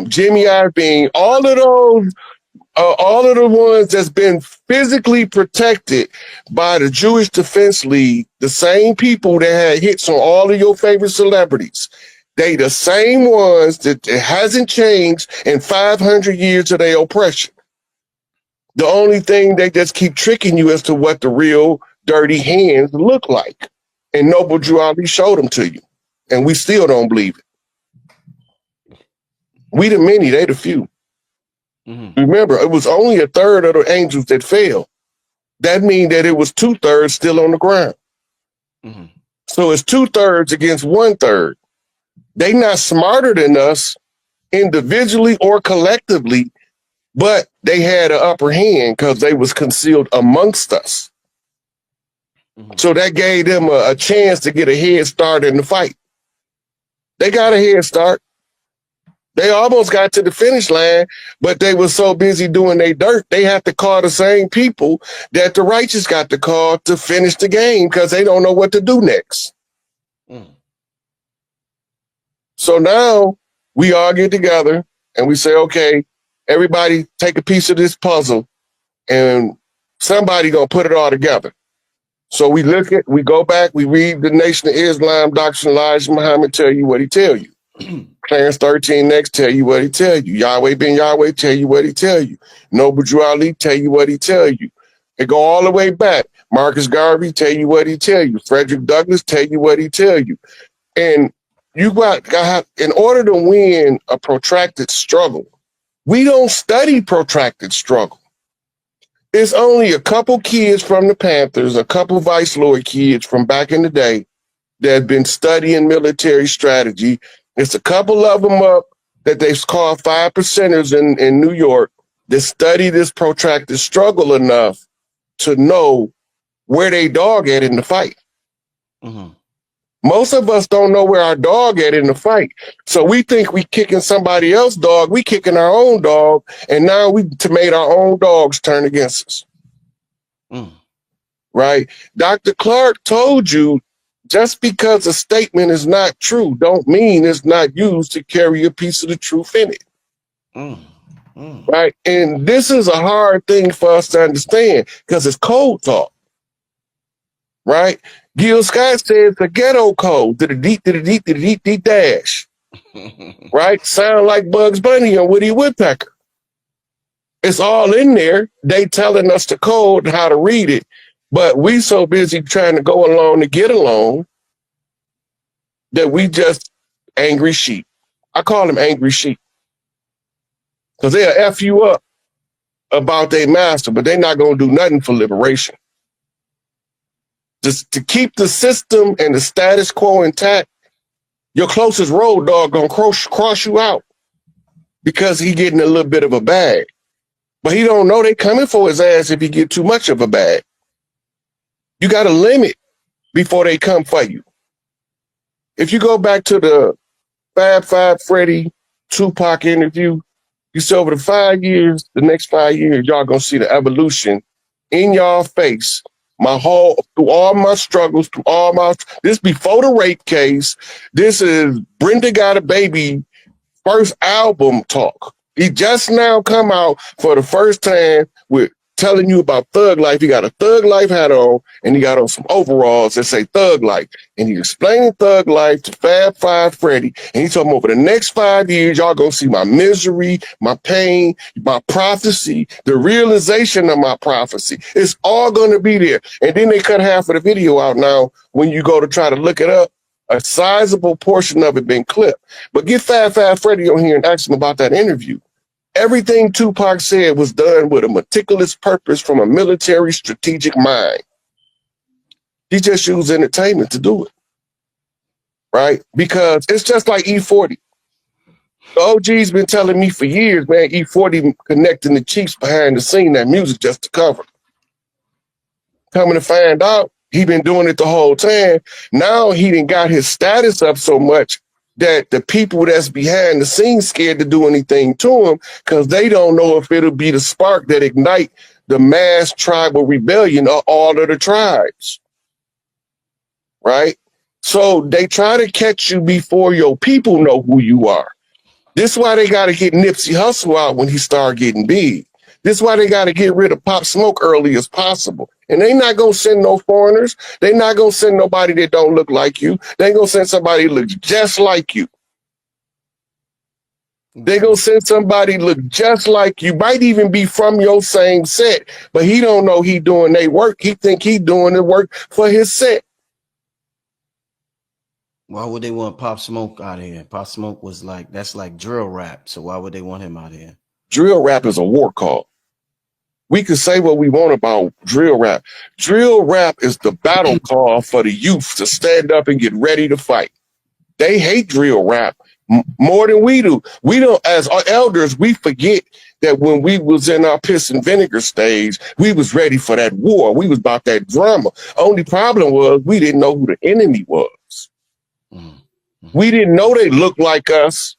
Jimmy Iovine, all of the ones that's been physically protected by the Jewish Defense League, the same people that had hits on all of your favorite celebrities, they the same ones that it hasn't changed in 500 years of their oppression. The only thing they just keep tricking you as to what the real dirty hands look like. And Noble Drew Ali showed them to you. And we still don't believe it. We the many, they the few. Mm-hmm. Remember, it was only a third of the angels that fell. That means that it was 2/3 still on the ground. Mm-hmm. So it's 2/3 against 1/3. They not smarter than us individually or collectively, but they had an upper hand because they was concealed amongst us. Mm-hmm. So that gave them a chance to get a head start in the fight. They got a head start. They almost got to the finish line, but they were so busy doing their dirt, they have to call the same people that the righteous got to call to finish the game because they don't know what to do next. Mm. So now we all get together and we say, okay, everybody take a piece of this puzzle and somebody gonna put it all together. So we go back, we read the Nation of Islam, Dr. Elijah Muhammad tell you what he tell you. Clarence 13 next tell you what he tell you. Yahweh ben Yahweh tell you what he tell you. Noble Drew Ali tell you what he tell you. It go all the way back. Marcus Garvey tell you what he tell you. Frederick Douglass tell you what he tell you. And you got in order to win a protracted struggle, we don't study protracted struggle. It's only a couple kids from the Panthers, a couple Viceroy kids from back in the day that have been studying military strategy. It's a couple of them up that they've called 5%ers in New York that study this protracted struggle enough to know where they dog at in the fight. Mm-hmm. Most of us don't know where our dog at in the fight. So we think we kicking somebody else's dog. We kicking our own dog. And now we made our own dogs turn against us. Mm. Right? Dr. Clark told you just because a statement is not true don't mean it's not used to carry a piece of the truth in it. Mm. Mm. Right? And this is a hard thing for us to understand because it's code talk. Right? Gil Scott says the ghetto code to the deep dash. Right? Sound like Bugs Bunny or Woody Woodpecker. It's all in there. They telling us the code, how to read it. But we so busy trying to go along to get along that we just angry sheep. I call them angry sheep. Because they'll F you up about their master, but they're not going to do nothing for liberation. Just to keep the system and the status quo intact, your closest road dog going to cross you out because he getting a little bit of a bag. But he don't know they coming for his ass if he get too much of a bag. You got a limit before they come for you. If you go back to the Fab Five Freddy Tupac interview, you see over the next 5 years, y'all gonna see the evolution in y'all face. Through all my struggles, this before the rape case, this is Brenda Got a Baby first album talk. He just now come out for the first time with telling you about Thug Life. He got a Thug Life hat on and he got on some overalls that say Thug Life. And he's explaining Thug Life to Fab Five Freddy. And he told him over the next 5 years, y'all gonna see my misery, my pain, my prophecy, the realization of my prophecy. It's all gonna be there. And then they cut half of the video out now. When you go to try to look it up, a sizable portion of it been clipped. But get Fab Five Freddy on here and ask him about that interview. Everything Tupac said was done with a meticulous purpose from a military strategic mind. He just used entertainment to do it, right? Because it's just like E40. The OG's been telling me for years, man, E40 connecting the Chiefs behind the scene, that music just to cover. Coming to find out, he been doing it the whole time. Now he done got his status up so much that the people that's behind the scenes scared to do anything to him because they don't know if it'll be the spark that ignite the mass tribal rebellion of all of the tribes. Right? So they try to catch you before your people know who you are. This is why they got to get Nipsey Hussle out when he start getting big. This is why they got to get rid of Pop Smoke early as possible. And they not going to send no foreigners. They not going to send nobody that don't look like you. They going to send somebody that looks just like you. They going to send somebody look just like you. Might even be from your same set, but he don't know he doing their work. He think he doing the work for his set. Why would they want Pop Smoke out of here? Pop Smoke was like, that's like drill rap. So why would they want him out of here? Drill rap is a war call. We can say what we want about drill rap. Drill rap is the battle call for the youth to stand up and get ready to fight. They hate drill rap more than we do. We don't, as our elders, we forget that when we was in our piss and vinegar stage, we was ready for that war. We was about that drama. Only problem was we didn't know who the enemy was. Mm-hmm. We didn't know they looked like us.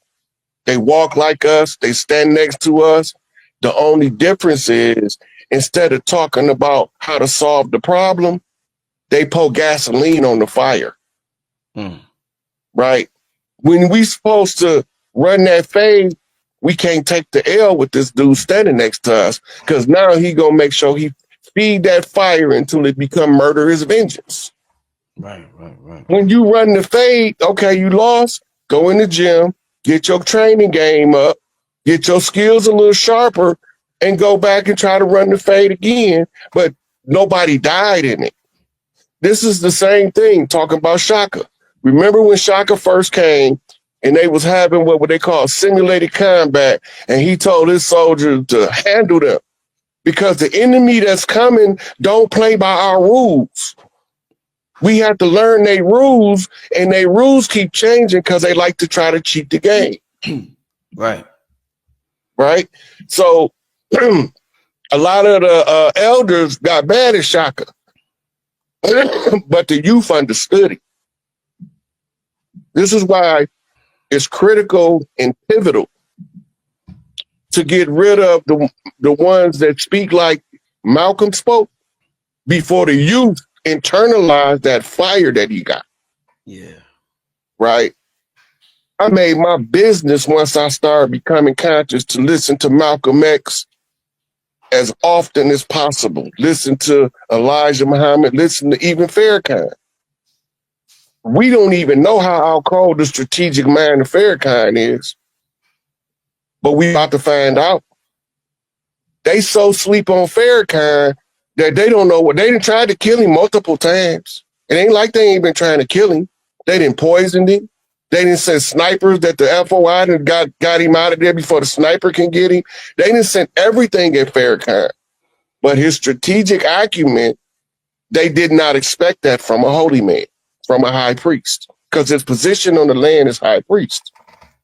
They walk like us. They stand next to us. The only difference is instead of talking about how to solve the problem, they pour gasoline on the fire. Right? When we supposed to run that fade, we can't take the L with this dude standing next to us because now he gonna make sure he feed that fire until it become murderous vengeance. Right. When you run the fade, okay, you lost, go in the gym, get your training game up, get your skills a little sharper, and go back and try to run the fade again, but nobody died in it. This is the same thing, talking about Shaka. Remember when Shaka first came and they was having what they call simulated combat, and he told his soldiers to handle them because the enemy that's coming don't play by our rules. We have to learn their rules, and their rules keep changing because they like to try to cheat the game. Right? So a lot of the elders got mad at Shaka, but the youth understood it. This is why it's critical and pivotal to get rid of the ones that speak like Malcolm spoke before the youth internalize that fire that he got. Yeah. Right? I made my business once I started becoming conscious to listen to Malcolm X as often as possible. Listen to Elijah Muhammad, listen to even Farrakhan. We don't even know how cold the strategic mind of Farrakhan is, but we about to find out. They so sleep on Farrakhan that they don't know what they done tried to kill him multiple times. It ain't like they ain't been trying to kill him. They didn't poison him. They didn't send snipers that the FOI done got him out of there before the sniper can get him. They didn't send everything at Farrakhan. But his strategic acumen, they did not expect that from a holy man, from a high priest, because his position on the land is high priest.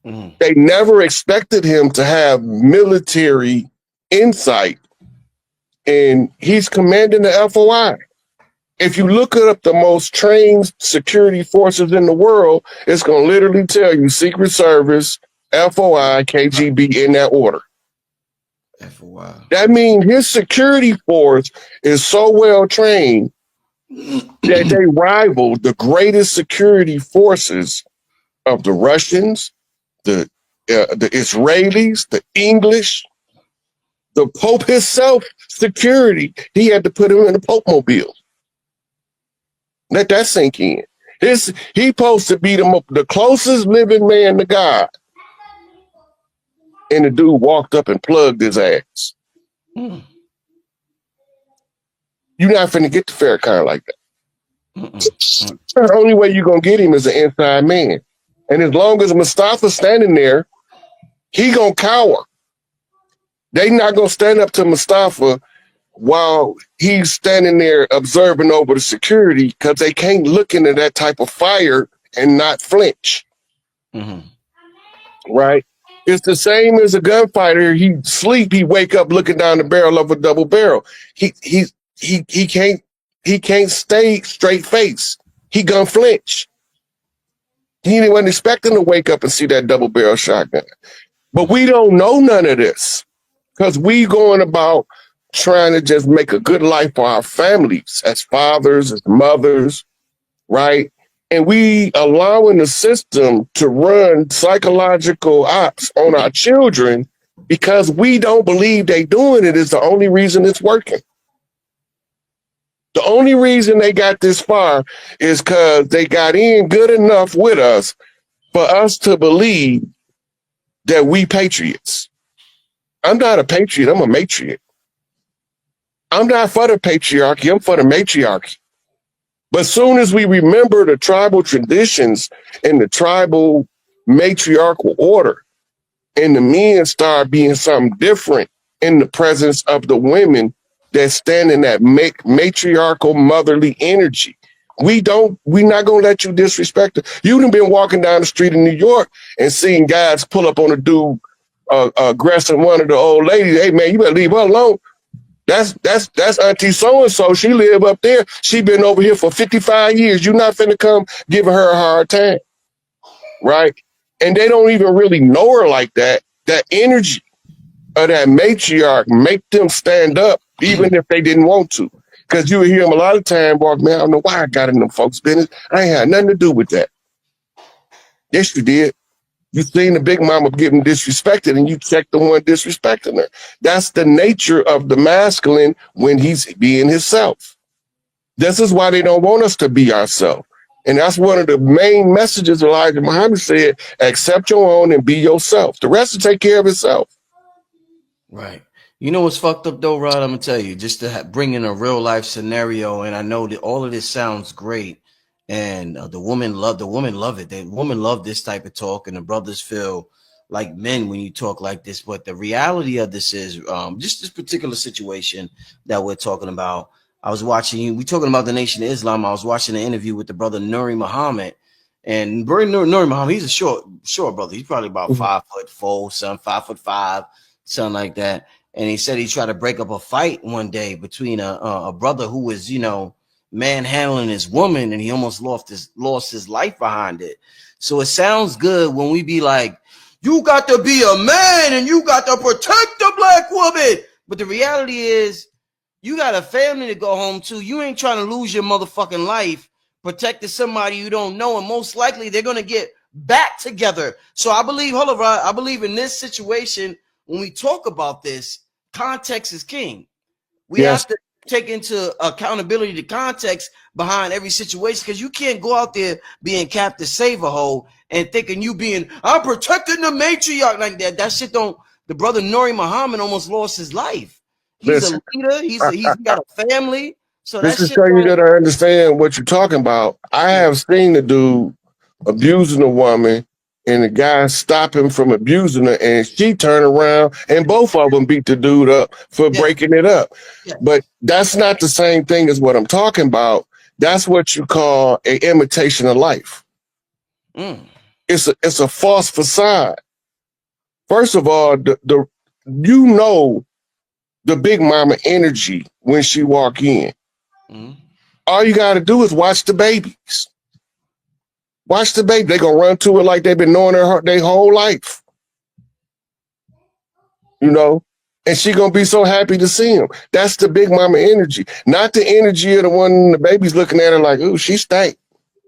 They never expected him to have military insight, and he's commanding the FOI. If you look up the most trained security forces in the world, it's going to literally tell you Secret Service, FOI, KGB in that order. FOI. That means his security force is so well trained that they rival the greatest security forces of the Russians, the Israelis, the English, the Pope himself. Security, he had to put him in a Pope mobile. Let that sink in. He supposed to be the closest living man to God. And the dude walked up and plugged his ass. You're not finna get the Farrakhan like that. The only way you're gonna get him is an inside man. And as long as Mustafa's standing there, he gonna cower. They not gonna stand up to Mustafa while he's standing there observing over the security because they can't look into that type of fire and not flinch. Right? It's the same as a gunfighter. He sleep, he wake up looking down the barrel of a double barrel. He can't stay straight face. He gonna flinch. He wasn't expecting to wake up and see that double barrel shotgun. But we don't know none of this because we going about trying to just make a good life for our families as fathers, as mothers, right? And we allowing the system to run psychological ops on our children because we don't believe they doing it is the only reason it's working. The only reason they got this far is because they got in good enough with us for us to believe that we patriots. I'm not a patriot, I'm a matriot. I'm not for the patriarchy, I'm for the matriarchy. But soon as we remember the tribal traditions and the tribal matriarchal order, and the men start being something different in the presence of the women that stand in that matriarchal motherly energy. We're not gonna let you disrespect it. You done been walking down the street in New York and seeing guys pull up on a dude aggressing one of the old ladies. Hey man, you better leave her alone. That's Auntie so-and-so. She live up there. She been over here for 55 years. You're not finna come giving her a hard time. Right? And they don't even really know her like that. That energy of that matriarch make them stand up even if they didn't want to. Because you would hear them a lot of time walk, man, I don't know why I got in them folks' business. I ain't had nothing to do with that. Yes, you did. You seen the big mama getting disrespected and you checked the one disrespecting her. That's the nature of the masculine when he's being himself. This is why they don't want us to be ourselves. And that's one of the main messages Elijah Muhammad said, accept your own and be yourself. The rest will take care of itself. Right. You know what's fucked up though, Rod? I'm gonna tell you, just to bring in a real life scenario, and I know that all of this sounds great, and the women love it. The women love this type of talk, and the brothers feel like men when you talk like this. But the reality of this is, just this particular situation that we're talking about. I was watching, we talking about the Nation of Islam. I was watching an interview with the brother Nuri Muhammad, and Nuri Muhammad, he's a short brother. He's probably about 5'4", 5'5", something like that. And he said he tried to break up a fight one day between a brother who was, manhandling his woman, and he almost lost his life behind it. So it sounds good when we be like, you got to be a man and you got to protect the black woman. But the reality is, you got a family to go home to. You ain't trying to lose your motherfucking life protecting somebody you don't know, and most likely they're gonna get back together. So I believe, hold on, Rod, I believe in this situation, when we talk about this, context is king. We have to take into accountability the context behind every situation, because you can't go out there being Captain Save-A-Hole and thinking you being, I'm protecting the matriarch like that. That shit don't. The brother Nuri Muhammad almost lost his life. He's a leader. He's got a family. So this is so you gotta understand what you're talking about. I have seen the dude abusing a woman, and the guy stop him from abusing her, and she turn around and both of them beat the dude up for breaking it up. But that's not the same thing as what I'm talking about. That's what you call an imitation of life. It's a false facade. First of all, the big mama energy when she walk in. All you got to do is watch the babies. Watch the baby. They gonna run to her like they've been knowing her their whole life. And she gonna be so happy to see him. That's the big mama energy, not the energy of the one the baby's looking at her like, ooh, she stank.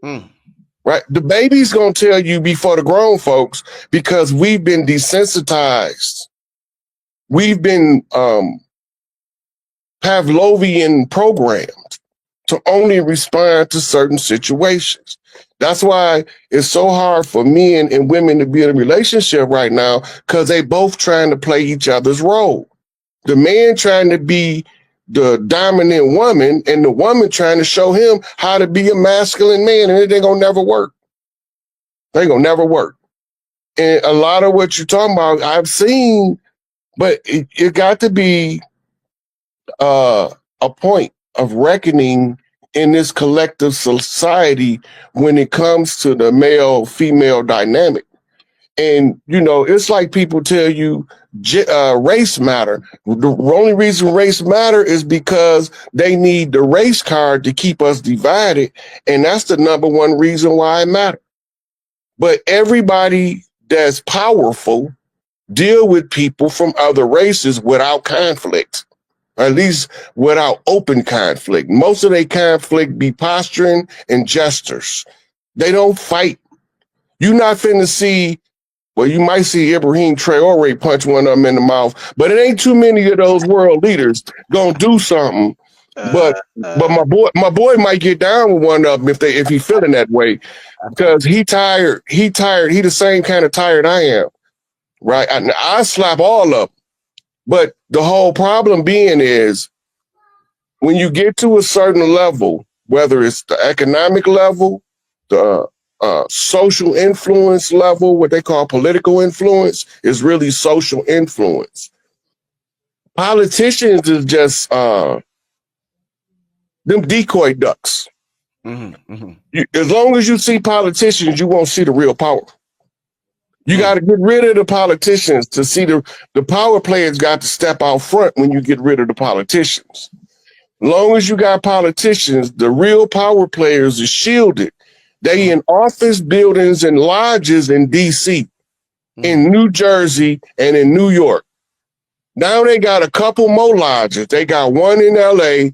Right? The baby's gonna tell you before the grown folks, because we've been desensitized. We've been Pavlovian programmed to only respond to certain situations. That's why it's so hard for men and women to be in a relationship right now, because they both trying to play each other's role. The man trying to be the dominant woman, and the woman trying to show him how to be a masculine man, and it ain't gonna never work. They ain't gonna never work. And a lot of what you're talking about, I've seen, but it got to be a point of reckoning in this collective society when it comes to the male-female dynamic. And, it's like people tell you race matter. The only reason race matter is because they need the race card to keep us divided. And that's the number one reason why it matters. But everybody that's powerful deal with people from other races without conflict. At least without open conflict. Most of their conflict be posturing and gestures. They don't fight. You're not finna see, well, you might see Ibrahim Traore punch one of them in the mouth, but it ain't too many of those world leaders gonna do something. But my boy might get down with one of them if he feeling that way, because he tired. He the same kind of tired I am, right? I slap all up, but the whole problem being is when you get to a certain level, whether it's the economic level, the social influence level, what they call political influence, is really social influence. Politicians is just them decoy ducks. As long as you see politicians, you won't see the real power. You got to get rid of the politicians to see the power players got to step out front when you get rid of the politicians. Long as you got politicians, the real power players are shielded. They in office buildings and lodges in DC, in New Jersey, and in New York. Now they got a couple more lodges. They got one in LA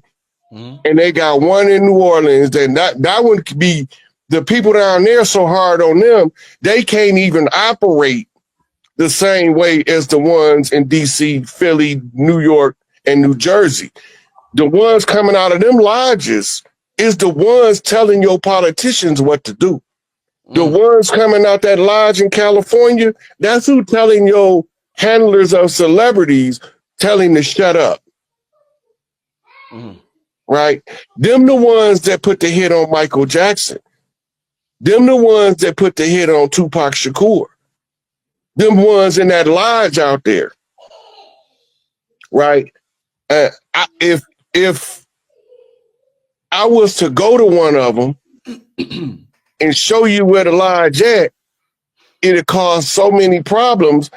and they got one in New Orleans. Then that one could be, the people down there so hard on them, they can't even operate the same way as the ones in DC, Philly, New York, and New Jersey. The ones coming out of them lodges is the ones telling your politicians what to do. The ones coming out that lodge in California, that's who telling your handlers of celebrities, telling to shut up. Right? Them the ones that put the hit on Michael Jackson. Them the ones that put the hit on Tupac Shakur. Them ones in that lodge out there. Right? If I was to go to one of them and show you where the lodge at, it'd cause so many problems.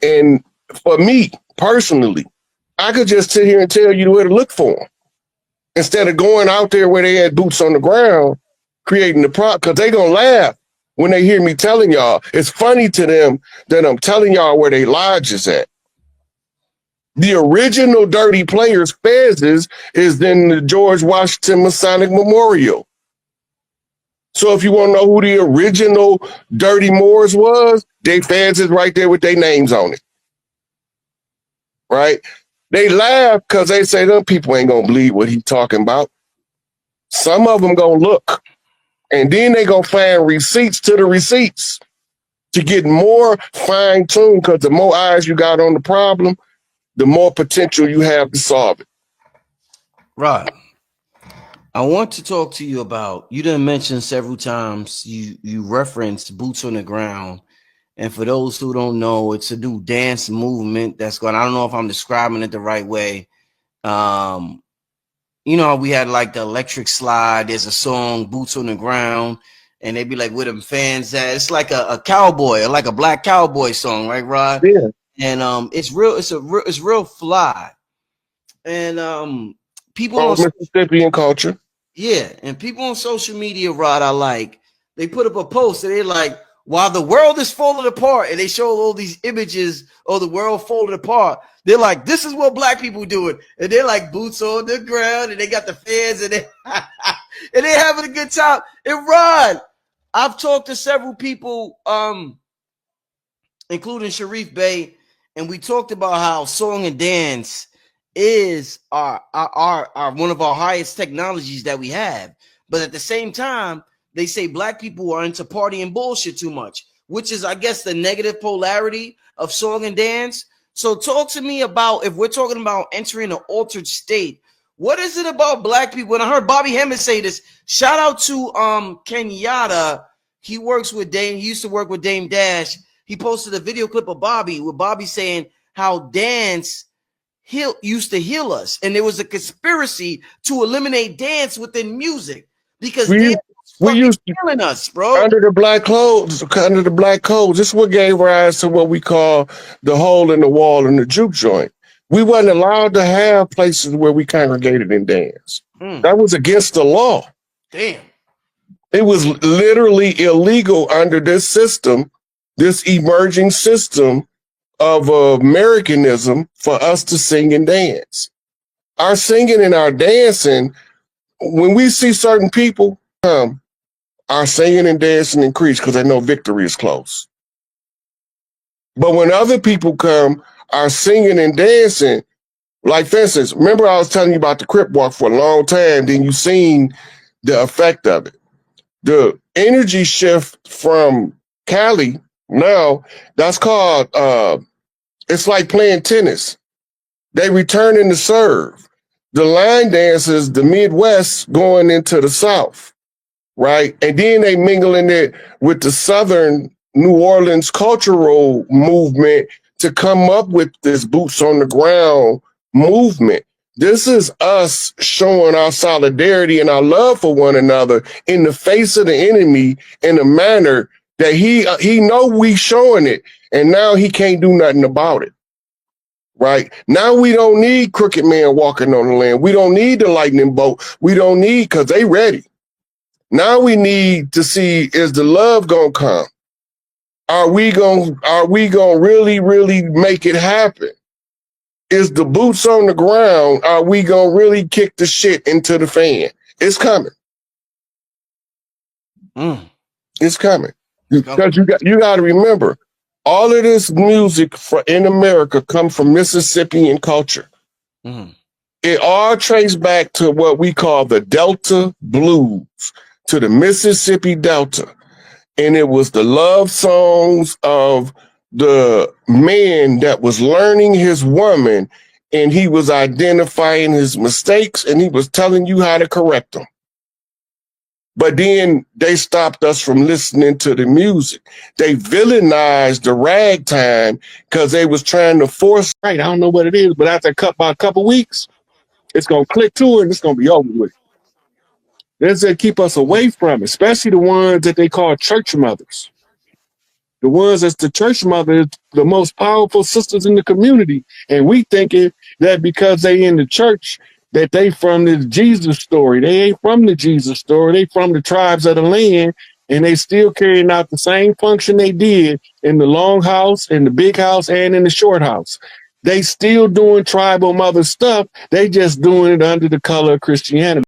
And for me personally, I could just sit here and tell you where to look for them instead of going out there where they had boots on the ground, creating the problem, because they gonna laugh when they hear me telling y'all. It's funny to them that I'm telling y'all where they lodge is at. The original Dirty Players Fez's is in the George Washington Masonic Memorial. So if you want to know who the original Dirty Moors was, they Fez is right there with their names on it. Right? They laugh because they say them people ain't gonna believe what he's talking about. Some of them gonna look, and then they gonna find receipts to the receipts to get more fine-tuned, because the more eyes you got on the problem, the more potential you have to solve it. Right. I want to talk to you about, you done mentioned several times, you referenced boots on the ground. And for those who don't know, it's a new dance movement that's going, I don't know if I'm describing it the right way. You know, we had like the electric slide. There's a song, Boots on the Ground, and they be like, where them fans at? It's like a cowboy, or like a black cowboy song, right, Rod? Yeah. And it's real fly. And people on Mississippian culture. Yeah, and people on social media, Rod, I like, they put up a post and they're like, while the world is falling apart, and they show all these images of the world falling apart, they're like, this is what black people doing. And they're like boots on the ground, and they got the fans, and and they're having a good time. And Rod, I've talked to several people, including Sharif Bey, and we talked about how song and dance is our one of our highest technologies that we have. But at the same time, they say black people are into party and bullshit too much, which is, I guess, the negative polarity of song and dance. So talk to me about, if we're talking about entering an altered state, what is it about black people? And I heard Bobby Hemmett say this. Shout out to Kenyatta. He works with Dame. He used to work with Dame Dash. He posted a video clip of Bobby with Bobby saying how dance used to heal us, and there was a conspiracy to eliminate dance within music because dance was used to killing us, bro. Under the black codes, this is what gave rise to what we call the hole in the wall in the juke joint. We wasn't allowed to have places where we congregated and danced. That was against the law. Damn. It was literally illegal under this system, this emerging system of Americanism, for us to sing and dance. Our singing and our dancing, when we see certain people come our singing and dancing increase because they know victory is close. But when other people come, our singing and dancing, like for instance, remember I was telling you about the Crip Walk for a long time, then you seen the effect of it. The energy shift from Cali now, that's called, it's like playing tennis. They returning to serve. The line dancers, the Midwest going into the South, right? And then they mingling it with the Southern New Orleans cultural movement to come up with this boots on the ground movement. This is us showing our solidarity and our love for one another in the face of the enemy in a manner that he know we showing it, and now he can't do nothing about it. Right now, we don't need crooked man walking on the land. We don't need the lightning bolt. We don't need, because they ready. Now we need to see, is the love gonna come? Are we gonna really, really make it happen? Is the boots on the ground? Are we gonna really kick the shit into the fan? It's coming. It's coming. Because you got to remember, all of this music in America comes from Mississippian culture. It all traced back to what we call the Delta Blues, to the Mississippi Delta. And it was the love songs of the man that was learning his woman, and he was identifying his mistakes, and he was telling you how to correct them. But then they stopped us from listening to the music. They villainized the ragtime because they was trying to force, right, I don't know what it is, but after about a couple weeks, it's going to click to it and it's going to be over with. That's to keep us away from it, especially the ones that they call church mothers. The ones that's the church mother, the most powerful sisters in the community. And we thinking that because they in the church, that they from the Jesus story. They ain't from the Jesus story. They from the tribes of the land, and they still carrying out the same function they did in the long house, in the big house, and in the short house. They still doing tribal mother stuff. They just doing it under the color of Christianity.